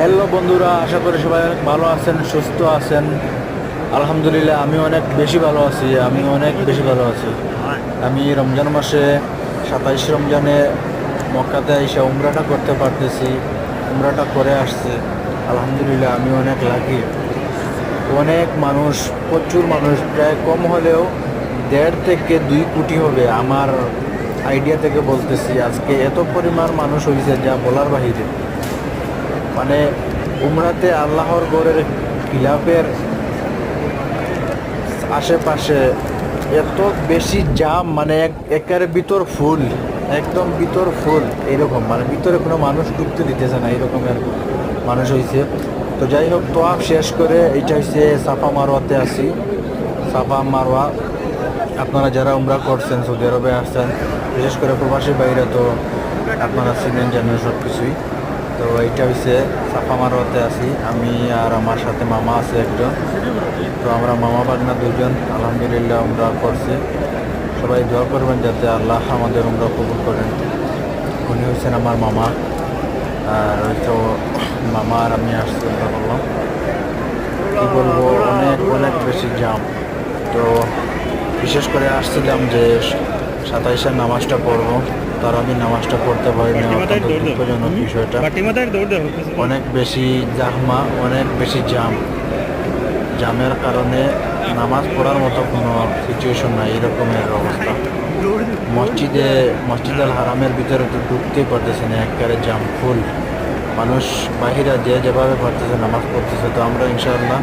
Hello বন্ধুরা, আশা করি সবাই অনেক ভালো আছেন, সুস্থ আছেন। আলহামদুলিল্লাহ আমি অনেক বেশি ভালো আছি। আমি রমজান মাসে 27 রমজানে মক্কাতে এসে উমরাটা করতে পারতেছি, উমরাটা করে আসছে। আলহামদুলিল্লাহ আমি অনেক লাকি। অনেক মানুষ, প্রচুর মানুষ, প্রায় কম হলেও 1.5 থেকে 2 কোটি হবে আমার আইডিয়া থেকে বলতেছি। আজকে এত পরিমাণ মানুষ হয়েছে যা বলার বাহিরে। মানে উমরাতে আল্লাহর গড়ের খিলাফের আশেপাশে এত বেশি জাম, মানে একেবারে ভিতর ফুল, একদম ভিতর ফুল। এরকম মানে ভিতরে কোনো মানুষ ঢুকতে দিতেছে না, এরকমের মানুষ হয়েছে। তো যাই হোক, তোয়াফ শেষ করে এইটা হচ্ছে সাফা মারওয়াতে আছি। সাফা মারওয়া আপনারা যারা উমরা করছেন, সৌদি আরবে আসছেন, বিশেষ করে প্রবাসী বাইরে, তো আপনারা চিনেন, জানেন সব কিছুই। তো এইটা হচ্ছে সাফা মারওয়াতে আছি আমি, আর আমার সাথে মামা আছে একজন। তো আমরা মামা বাগনা দুজন আলহামদুলিল্লাহ উমরা করছি। সবাই দোয়া করবেন যাতে আল্লাহ আমাদের উমরা কবুল করেন। উনি হচ্ছেন আমার মামা, আর হয়তো মামা আর আমি আসছি উমরা করলাম। কী বলবো, অনেক অনেক বেশি জাম। তো বিশেষ করে আসছিলাম যে 27-এর নামাজটা পড়বো, তার আমি নামাজটা পড়তে পারিনি। অত্যন্ত দুঃখজনক বিষয়টা। অনেক বেশি জাহমা, অনেক বেশি জামের কারণে নামাজ পড়ার মতো কোনো সিচুয়েশন নাই, এরকমের অবস্থা। মসজিদ আল হারামের ভিতরে তো ঢুকতেই পারতেছে না, একেবারে জাম ফুল। মানুষ বাহিরা যে যেভাবে পারতেছে নামাজ পড়তেছে। তো আমরা ইনশাআল্লাহ